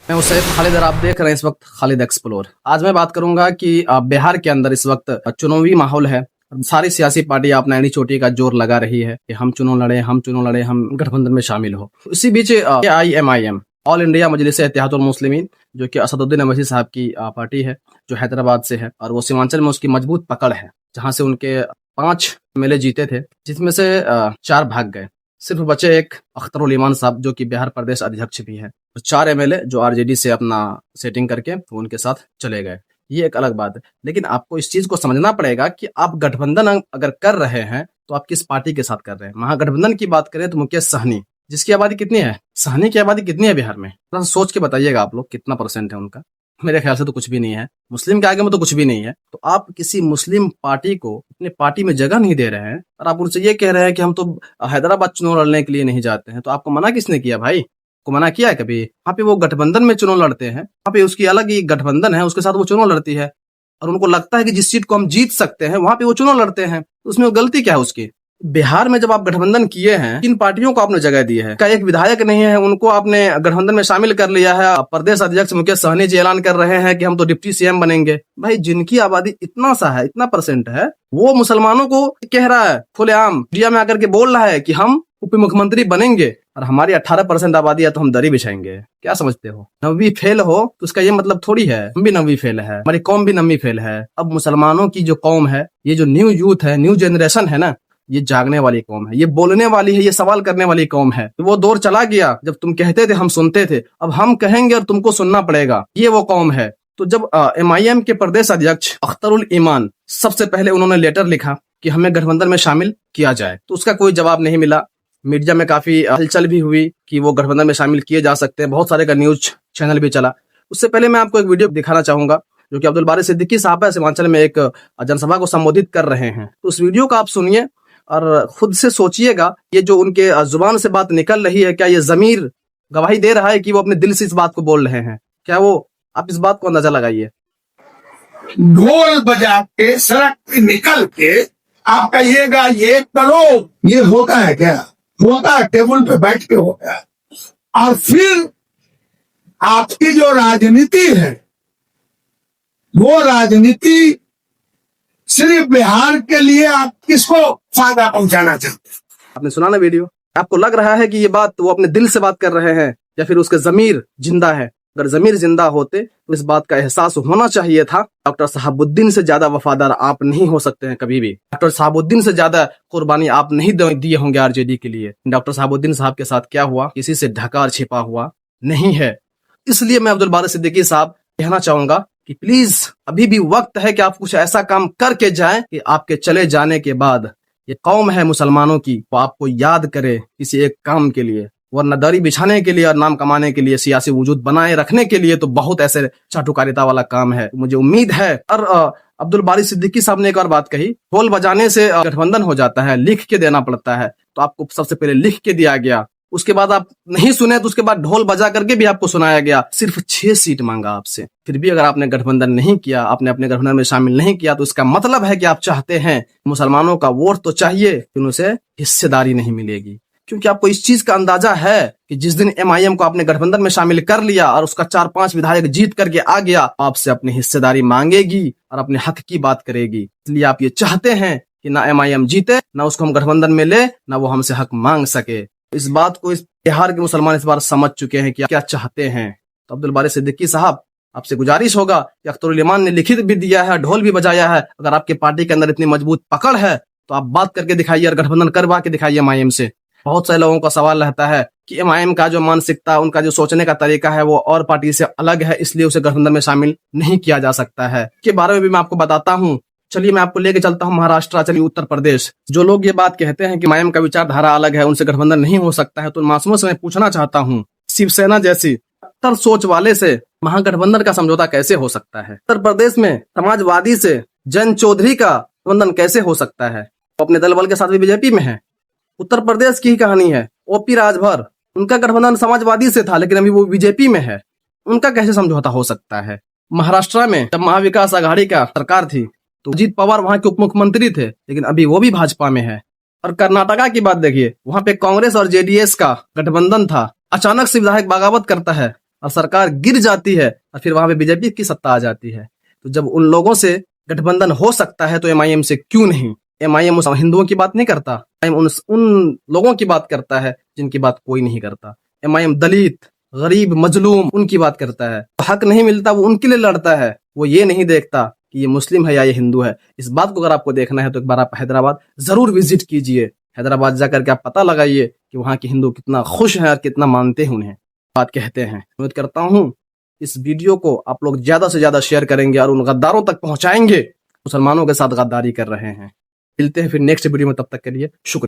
मैं उस सैयद खालिद और आप देख रहे हैं इस वक्त खालिद एक्सप्लोर। आज मैं बात करूंगा कि बिहार के अंदर इस वक्त चुनावी माहौल है। सारी सियासी पार्टियां अपना एड़ी चोटी का जोर लगा रही है कि हम चुनाव लड़े, हम गठबंधन में शामिल हो। इसी बीच AIMIM ऑल इंडिया मजलिस इत्तेहादुल मुस्लिमीन, जो कि असदुद्दीन अवैसी साहब की पार्टी है, जो हैदराबाद से है और वो सीमांचल में उसकी मजबूत पकड़ है, जहां से उनके 5 MLA जीते थे, जिसमें से 4 भाग गए। सिर्फ बचे एक अख्तरुल ईमान साहब, जो कि बिहार प्रदेश अध्यक्ष भी है, और 4 MLA जो RJD से अपना सेटिंग करके उनके साथ चले गए। ये एक अलग बात है, लेकिन आपको इस चीज को समझना पड़ेगा कि आप गठबंधन अगर कर रहे हैं तो आप किस पार्टी के साथ कर रहे हैं। महागठबंधन की बात करें तो मुकेश सहनी, जिसकी आबादी कितनी है, सहनी की आबादी कितनी है बिहार में, थोड़ा सोच के बताइएगा आप लोग, कितना % है उनका। मेरे ख्याल से तो कुछ भी नहीं है, मुस्लिम के आगे में तो कुछ भी नहीं है। तो आप किसी मुस्लिम पार्टी को अपने पार्टी में जगह नहीं दे रहे हैं और आप उनसे ये कह रहे हैं कि हम तो हैदराबाद चुनाव लड़ने के लिए नहीं जाते हैं। तो आपको मना किसने किया भाई? को मना किया है कभी? वहाँ पे वो गठबंधन में चुनाव लड़ते हैं, वहाँ पे उसकी अलग ही गठबंधन है, उसके साथ वो चुनाव लड़ती है और उनको लगता है कि जिस सीट को हम जीत सकते हैं वहां पे वो चुनाव लड़ते हैं। तो उसमें वो गलती क्या है उसकी? बिहार में जब आप गठबंधन किए हैं, किन पार्टियों को आपने जगह दी है? का एक विधायक नहीं है, उनको आपने गठबंधन में शामिल कर लिया है। प्रदेश अध्यक्ष मुकेश सहनी जी ऐलान कर रहे हैं कि हम तो डिप्टी CM बनेंगे। भाई, जिनकी आबादी इतना सा है, इतना % है, वो मुसलमानों को कह रहा है खुलेआम मीडिया में आकर के बोल रहा है कि हम उप मुख्यमंत्री बनेंगे और हमारी 18% आबादी है तो हम दरी बिछाएंगे। क्या समझते हो? 9वीं फेल हो तो उसका ये मतलब थोड़ी है हम भी 9वीं फेल है, हमारी कौम भी 9वीं फेल है। अब मुसलमानों की जो कौम है, ये जो न्यू यूथ है, न्यू जनरेशन है ना, ये जागने वाली कौम है, ये बोलने वाली है, ये सवाल करने वाली कौम है। तो वो दौर चला गया जब तुम कहते थे हम सुनते थे, अब हम कहेंगे और तुमको सुनना पड़ेगा, ये वो कौम है। तो जब MIM के प्रदेश अध्यक्ष अख्तरुल ईमान, सबसे पहले उन्होंने लेटर लिखा कि हमें गठबंधन में शामिल किया जाए, तो उसका कोई जवाब नहीं मिला। मीडिया में काफी हलचल भी हुई कि वो गठबंधन में शामिल किए जा सकते हैं, बहुत सारे का न्यूज चैनल भी चला। उससे पहले मैं आपको एक वीडियो दिखाना चाहूंगा, जो कि अब्दुल बारी सिद्दीकी साहब है, सीमांचल में एक जनसभा को संबोधित कर रहे हैं। तो उस वीडियो को आप सुनिए और खुद से सोचिएगा, ये जो उनके जुबान से बात निकल रही है, क्या ये जमीर गवाही दे रहा है कि वो अपने दिल से इस बात को बोल रहे हैं? क्या वो, आप इस बात को अंदाजा लगाइए। ढोल बजा के सड़क पे निकल के आप कहिएगा ये करो, ये होता है क्या? होता है, टेबल पे बैठ के होता है। और फिर आपकी जो राजनीति है, वो राजनीति सिर्फ बिहार के लिए आप किसको फायदा पहुंचाना चाहते हैं? आपने सुना ना वीडियो? आपको लग रहा है कि ये बात वो अपने दिल से बात कर रहे हैं या फिर उसके जमीर जिंदा है? अगर जमीर जिंदा होते तो इस बात का एहसास होना चाहिए था। डॉक्टर साहबुद्दीन से ज्यादा वफादार आप नहीं हो सकते हैं कभी भी। डॉक्टर साहबुद्दीन से ज्यादा कुर्बानी आप नहीं दिए होंगे RJD के लिए। डॉक्टर साहबुद्दीन साहब के साथ क्या हुआ, किसी से ढका और छिपा हुआ नहीं है। इसलिए मैं अब्दुल बारी सिद्दीकी साहब कहना चाहूंगा कि प्लीज अभी भी वक्त है कि आप कुछ ऐसा काम करके जाएं कि आपके चले जाने के बाद ये कौम है मुसलमानों की, वो आपको याद करे किसी एक काम के लिए, वरना दरी बिछाने के लिए और नाम कमाने के लिए, सियासी वजूद बनाए रखने के लिए तो बहुत ऐसे चाटुकारिता वाला काम है। मुझे उम्मीद है। और अब्दुल बारी सिद्दीकी साहब ने एक और बात कही, ढोल बजाने से गठबंधन हो जाता है, लिख के देना पड़ता है। तो आपको सबसे पहले लिख के दिया गया, उसके बाद आप नहीं सुने तो उसके बाद ढोल बजा करके भी आपको सुनाया गया। सिर्फ 6 सीट मांगा आपसे, फिर भी अगर आपने गठबंधन नहीं किया, आपने अपने गठबंधन में शामिल नहीं किया, तो इसका मतलब है कि आप चाहते हैं मुसलमानों का वोट तो चाहिए, लेकिन उसे हिस्सेदारी नहीं मिलेगी। क्योंकि आपको इस चीज का अंदाजा है कि जिस दिन MIM को आपने गठबंधन में शामिल कर लिया और उसका 4-5 विधायक जीत करके आ गया, आपसे अपनी हिस्सेदारी मांगेगी और अपने हक की बात करेगी। इसलिए आप ये चाहते हैं कि ना MIM जीते, ना उसको हम गठबंधन में ले, ना वो हमसे हक मांग सके। इस बात को इस बिहार के मुसलमान इस बार समझ चुके हैं कि क्या चाहते हैं। तो अब्दुल बारी सिद्दीकी साहब, आपसे गुजारिश होगा कि अख्तरुल ईमान ने लिखित भी दिया है, ढोल भी बजाया है, अगर आपके पार्टी के अंदर इतनी मजबूत पकड़ है तो आप बात करके दिखाइए और गठबंधन करवा के दिखाइए MIM से। बहुत सारे लोगों का सवाल रहता है कि MIM का जो मानसिकता, उनका जो सोचने का तरीका है वो और पार्टी से अलग है, इसलिए उसे गठबंधन में शामिल नहीं किया जा सकता है। के बारे में भी मैं आपको बताता हूँ। चलिए मैं आपको लेके चलता हूँ महाराष्ट्र, चलिए उत्तर प्रदेश। जो लोग ये बात कहते हैं कि MIM का विचारधारा अलग है, उनसे गठबंधन नहीं हो सकता है, तो मासूमों से मैं पूछना चाहता हूँ, शिवसेना जैसी कट्टर सोच वाले से महागठबंधन का समझौता कैसे हो सकता है? उत्तर प्रदेश में समाजवादी से जैन चौधरी का गठबंधन कैसे हो सकता है? वो अपने दल बल के साथ भी BJP में है। उत्तर प्रदेश की ही कहानी है, OP राजभर, उनका गठबंधन समाजवादी से था लेकिन अभी वो BJP में है, उनका कैसे समझौता हो सकता है? महाराष्ट्र में जब महाविकास आघाड़ी का सरकार थी तो अजीत पवार वहां के उप मुख्यमंत्री थे, लेकिन अभी वो भी भाजपा में है। और कर्नाटका की बात देखिए, वहां पे कांग्रेस और JDS का गठबंधन था, अचानक से विधायक बगावत करता है और सरकार गिर जाती है और फिर वहां पे बीजेपी की सत्ता आ जाती है। तो जब उन लोगों से गठबंधन हो सकता है तो एमआईएम से क्यों नहीं? एमआईएम उस हिंदुओं की बात नहीं करता, एमआईएम उन लोगों की बात करता है जिनकी बात कोई नहीं करता। एमआईएम दलित, गरीब, मजलूम उनकी बात करता है। हक नहीं मिलता वो उनके लिए लड़ता है। वो ये नहीं देखता कि ये मुस्लिम है या ये हिंदू है। इस बात को अगर आपको देखना है तो एक बार आप हैदराबाद जरूर विजिट कीजिए। हैदराबाद जाकर के आप पता लगाइए कि वहाँ के हिंदू कितना खुश हैं और कितना मानते हैं उन्हें, बात कहते हैं। उम्मीद करता हूँ इस वीडियो को आप लोग ज्यादा से ज्यादा शेयर करेंगे और उन गद्दारों तक पहुंचाएंगे मुसलमानों के साथ गद्दारी कर रहे हैं। मिलते हैं फिर नेक्स्ट वीडियो में, तब तक के लिए शुक्रिया।